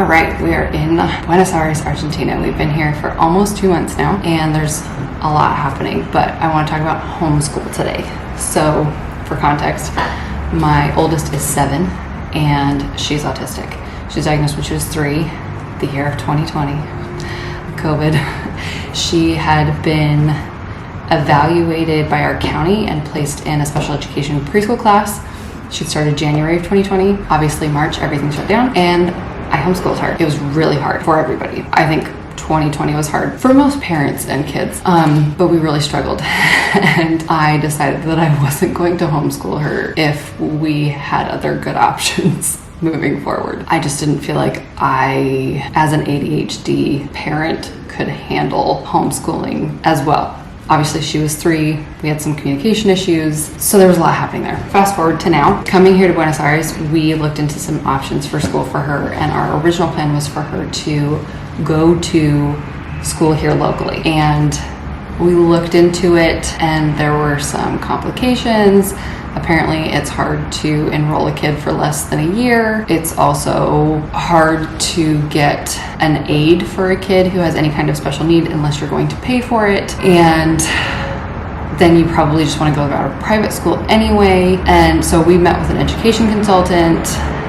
All right, we are in Buenos Aires, Argentina. We've been here for almost 2 months now, and there's a lot happening, but I want to talk about homeschool today. So, for context, my oldest is 7, and she's autistic. She was diagnosed when she was 3, the year of 2020, COVID. She had been evaluated by our county and placed in a special education preschool class. She started January of 2020. Obviously, March, everything shut down, and I homeschooled her. It was really hard for everybody. I think 2020 was hard for most parents and kids, but we really struggled. And I decided that I wasn't going to homeschool her if we had other good options moving forward. I just didn't feel like I, as an ADHD parent, could handle homeschooling as well. Obviously, she was 3. We had some communication issues, so there was a lot happening there. Fast forward to now, coming here to Buenos Aires, we looked into some options for school for her, and our original plan was for her to go to school here locally. And we looked into it, and there were some complications. Apparently, it's hard to enroll a kid for less than a year. It's also hard to get an aid for a kid who has any kind of special need unless you're going to pay for it. And then you probably just want to go to a private school anyway. And so we met with an education consultant,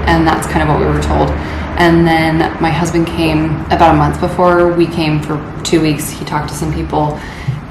and that's kind of what we were told. And then my husband came about a month before we came for 2 weeks. He talked to some people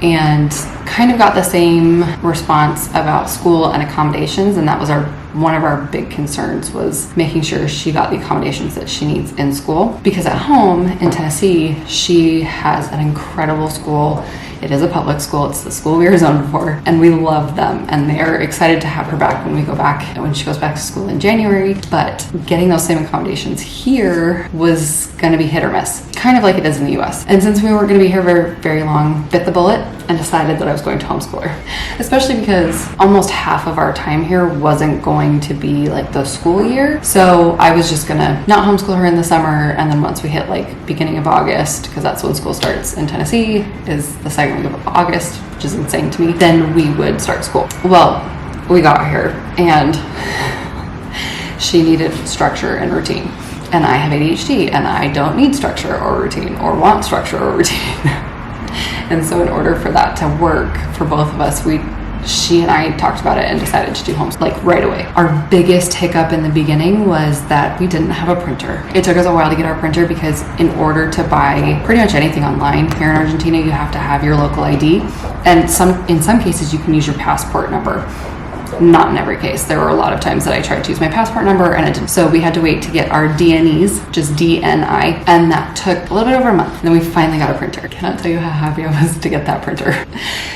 and kind of got the same response about school and accommodations, and that was one of our big concerns, was making sure she got the accommodations that she needs in school. Because at home in Tennessee, she has an incredible school. It is a public school. It's the school we were zoned for, and we love them, and they're excited to have her back when we go back and when she goes back to school in January. But getting those same accommodations here was going to be hit or miss, kind of like it is in the US. And since we weren't going to be here very, very long, bit the bullet and decided that I was going to homeschool her, especially because almost half of our time here wasn't going to be like the school year. So I was just going to not homeschool her in the summer, and then once we hit like beginning of August, because that's when school starts in Tennessee, is the second week of August, which is insane to me, then we would start school. Well, we got here and she needed structure and routine. And I have ADHD, and I don't need structure or routine, or want structure or routine. And so in order for that to work for both of us, she and I talked about it and decided to do homeschool like right away. Our biggest hiccup in the beginning was that we didn't have a printer. It took us a while to get our printer because in order to buy pretty much anything online here in Argentina, you have to have your local ID. And in some cases, you can use your passport number. Not in every case. There were a lot of times that I tried to use my passport number and it didn't. So we had to wait to get our DNEs, just DNI, and that took a little bit over a month. And then we finally got a printer. I cannot tell you how happy I was to get that printer.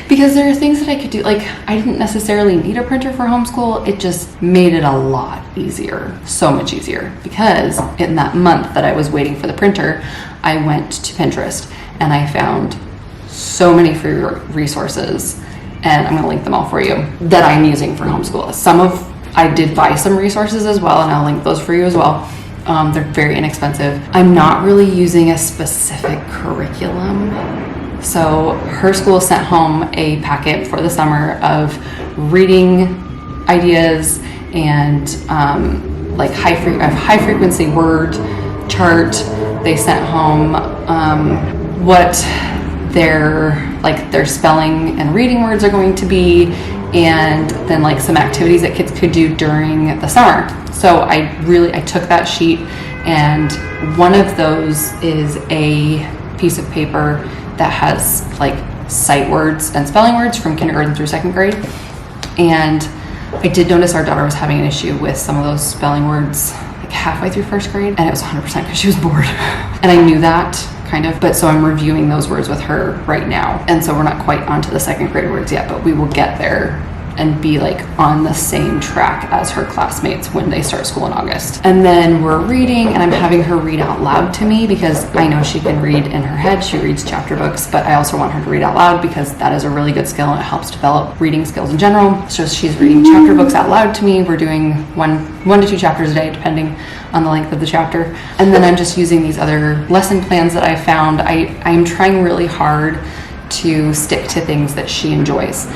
Because there are things that I could do. Like, I didn't necessarily need a printer for homeschool. It just made it a lot easier. So much easier. Because in that month that I was waiting for the printer, I went to Pinterest and I found so many free resources, and I'm going to link them all for you, that I'm using for homeschool. I did buy some resources as well, and I'll link those for you as well. They're very inexpensive. I'm not really using a specific curriculum. So her school sent home a packet for the summer of reading ideas and like high frequency word chart. They sent home what their spelling and reading words are going to be, and then like some activities that kids could do during the summer. So I took that sheet, and one of those is a piece of paper that has like sight words and spelling words from kindergarten through 2nd grade. And I did notice our daughter was having an issue with some of those spelling words like halfway through 1st grade, and it was 100% because she was bored. And I knew that kind of, but so I'm reviewing those words with her right now. And so we're not quite onto the 2nd grade words yet, but we will get there and be like on the same track as her classmates when they start school in August. And then we're reading, and I'm having her read out loud to me because I know she can read in her head. She reads chapter books, but I also want her to read out loud because that is a really good skill and it helps develop reading skills in general. So she's reading chapter books out loud to me. We're doing one to two chapters a day, depending on the length of the chapter. And then I'm just using these other lesson plans that I found. I'm trying really hard to stick to things that she enjoys,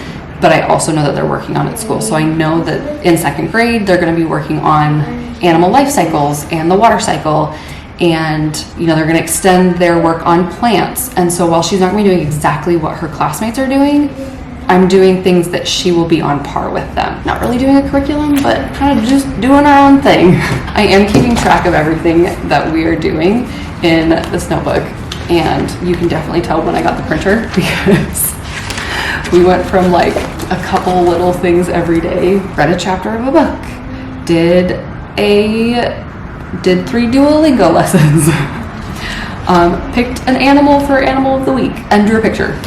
but I also know that they're working on at school. So I know that in 2nd grade, they're going to be working on animal life cycles and the water cycle And they're going to extend their work on plants. And so while she's not going to be doing exactly what her classmates are doing, I'm doing things that she will be on par with them. Not really doing a curriculum, but kind of just doing our own thing. I am keeping track of everything that we are doing in this notebook, and you can definitely tell when I got the printer because we went from like a couple little things every day, read a chapter of a book, did 3 Duolingo lessons, picked an animal for Animal of the Week, and drew a picture.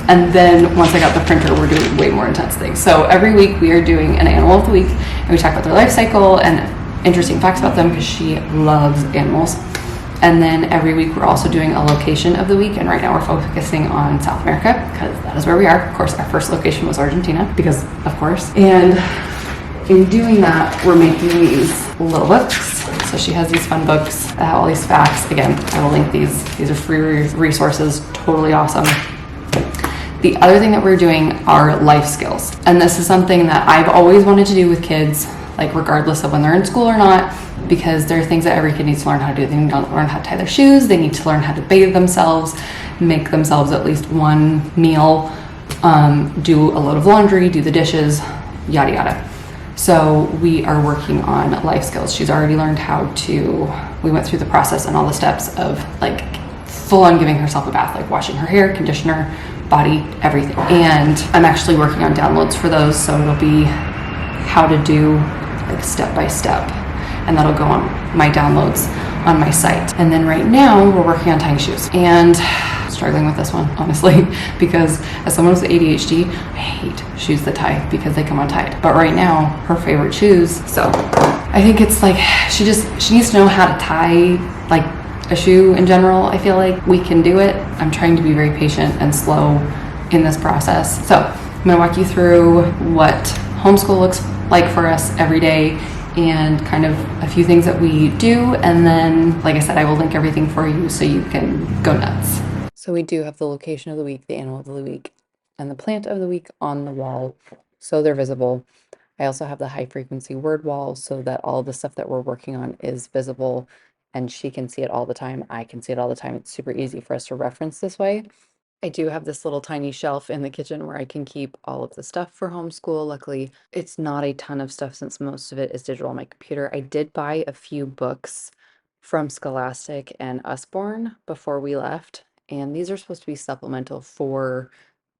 And then once I got the printer, we're doing way more intense things. So every week we are doing an Animal of the Week, and we talk about their life cycle and interesting facts about them because she loves animals. And then every week we're also doing a location of the week, and right now we're focusing on South America because that is where we are. Of course, our first location was Argentina because, of course. And in doing that, we're making these little books. So she has these fun books that have all these facts. Again, I will link these. These are free resources, totally awesome. The other thing that we're doing are life skills. And this is something that I've always wanted to do with kids, like regardless of when they're in school or not, because there are things that every kid needs to learn how to do. They need to learn how to tie their shoes. They need to learn how to bathe themselves, make themselves at least one meal, do a load of laundry, do the dishes, yada, yada. So we are working on life skills. She's already learned we went through the process and all the steps of like full on giving herself a bath, like washing her hair, conditioner, body, everything. And I'm actually working on downloads for those. So it'll be how to do like step by step. And that'll go on my downloads on my site. And then right now we're working on tying shoes. And struggling with this one, honestly, because as someone with ADHD, I hate shoes that tie because they come untied. But right now, her favorite shoes, so I think it's like she needs to know how to tie like a shoe in general. I feel like we can do it. I'm trying to be very patient and slow in this process. So I'm gonna walk you through what homeschool looks like for us every day and kind of a few things that we do. And then, like I said, I will link everything for you so you can go nuts. So we do have the location of the week, the animal of the week, and the plant of the week on the wall, so they're visible. I also have the high frequency word wall so that all the stuff that we're working on is visible and she can see it all the time. I can see it all the time. It's super easy for us to reference this way. I do have this little tiny shelf in the kitchen where I can keep all of the stuff for homeschool. Luckily, it's not a ton of stuff since most of it is digital on my computer. I did buy a few books from Scholastic and Usborne before we left, and these are supposed to be supplemental for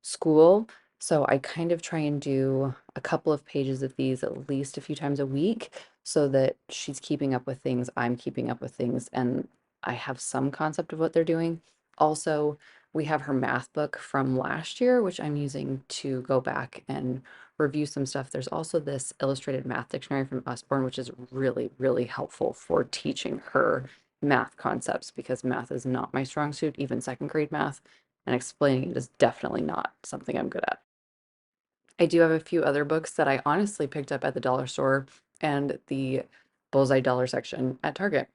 school. So I kind of try and do a couple of pages of these at least a few times a week so that she's keeping up with things, I'm keeping up with things, and I have some concept of what they're doing. Also, we have her math book from last year, which I'm using to go back and review some stuff. There's also this illustrated math dictionary from Usborne, which is really, really helpful for teaching her math concepts because math is not my strong suit, even second grade math, and explaining it is definitely not something I'm good at. I do have a few other books that I honestly picked up at the dollar store and the Bullseye dollar section at Target.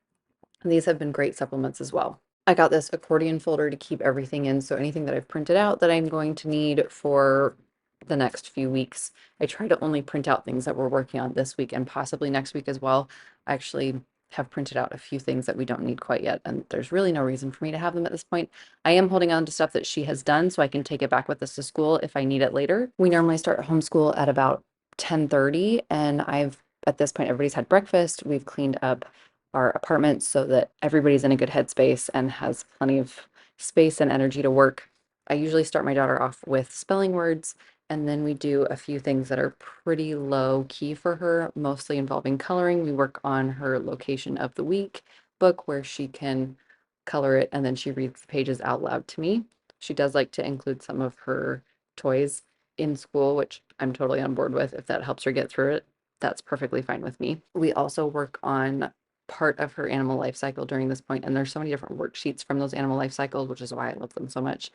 And these have been great supplements as well. I got this accordion folder to keep everything in, so anything that I've printed out that I'm going to need for the next few weeks. I try to only print out things that we're working on this week and possibly next week as well. I actually have printed out a few things that we don't need quite yet, and there's really no reason for me to have them at this point. I am holding on to stuff that she has done so I can take it back with us to school if I need it later. We normally start homeschool at about 10:30, and at this point, everybody's had breakfast. We've cleaned up our apartment so that everybody's in a good headspace and has plenty of space and energy to work. I usually start my daughter off with spelling words, and then we do a few things that are pretty low key for her, mostly involving coloring. We work on her location of the week book where she can color it and then she reads the pages out loud to me. She does like to include some of her toys in school, which I'm totally on board with. If that helps her get through it, that's perfectly fine with me. We also work on part of her animal life cycle during this point, and there's so many different worksheets from those animal life cycles, which is why I love them so much,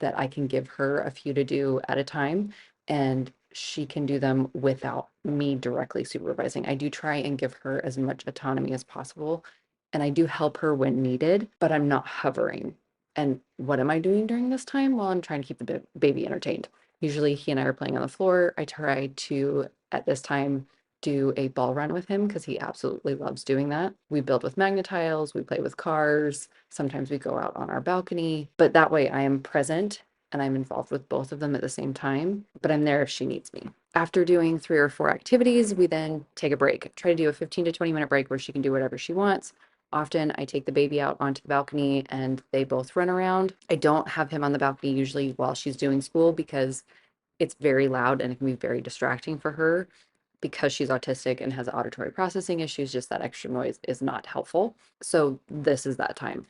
that I can give her a few to do at a time, and she can do them without me directly supervising. I do try and give her as much autonomy as possible, and I do help her when needed, but I'm not hovering. And what am I doing during this time? Well, I'm trying to keep the baby entertained. Usually he and I are playing on the floor. I try to, at this time, do a ball run with him because he absolutely loves doing that. We build with magnetiles, we play with cars, sometimes we go out on our balcony, but that way I am present and I'm involved with both of them at the same time, but I'm there if she needs me. After doing 3 or 4 activities, we then take a break. Try to do a 15 to 20 minute break where she can do whatever she wants. Often I take the baby out onto the balcony and they both run around. I don't have him on the balcony usually while she's doing school because it's very loud and it can be very distracting for her. Because she's autistic and has auditory processing issues, just that extra noise is not helpful. So this is that time.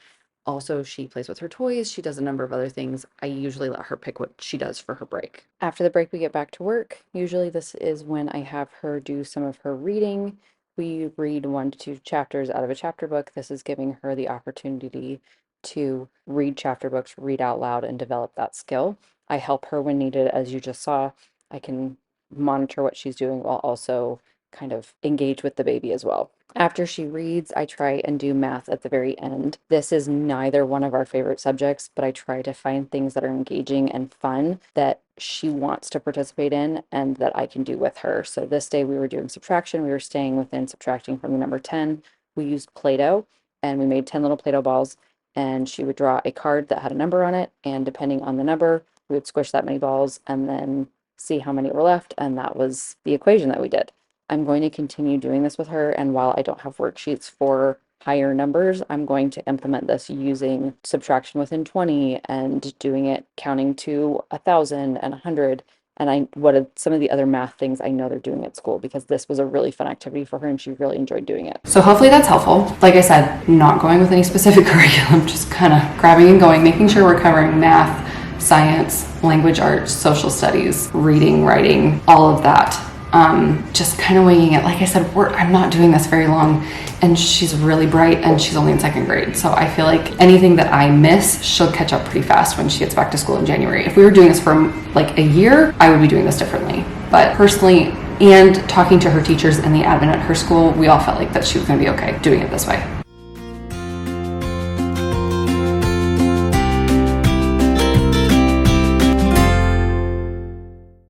Also, she plays with her toys. She does a number of other things. I usually let her pick what she does for her break. After the break, we get back to work. Usually this is when I have her do some of her reading. We read 1 to 2 chapters out of a chapter book. This is giving her the opportunity to read chapter books, read out loud, and develop that skill. I help her when needed, as you just saw. I can monitor what she's doing while also kind of engage with the baby as well. After she reads, I try and do math at the very end. This is neither one of our favorite subjects, but I try to find things that are engaging and fun that she wants to participate in and that I can do with her. So this day we were doing subtraction. We were staying within subtracting from the number 10. We used Play-Doh and we made 10 little Play-Doh balls, and she would draw a card that had a number on it, and depending on the number, we would squish that many balls and then see how many were left, and that was the equation that we did. I'm going to continue doing this with her, and while I don't have worksheets for higher numbers, I'm going to implement this using subtraction within 20 and doing it counting to 1,000 and 100. And what are some of the other math things I know they're doing at school, because this was a really fun activity for her and she really enjoyed doing it. So hopefully that's helpful. Like I said, not going with any specific curriculum, just kind of grabbing and going, making sure we're covering math, science, language arts, social studies, reading, writing, all of that. Just kind of winging it. Like I said, I'm not doing this very long, and she's really bright and she's only in 2nd grade. So I feel like anything that I miss, she'll catch up pretty fast when she gets back to school in January. If we were doing this for like a year, I would be doing this differently. But personally, and talking to her teachers and the admin at her school, we all felt like that she was going to be okay doing it this way.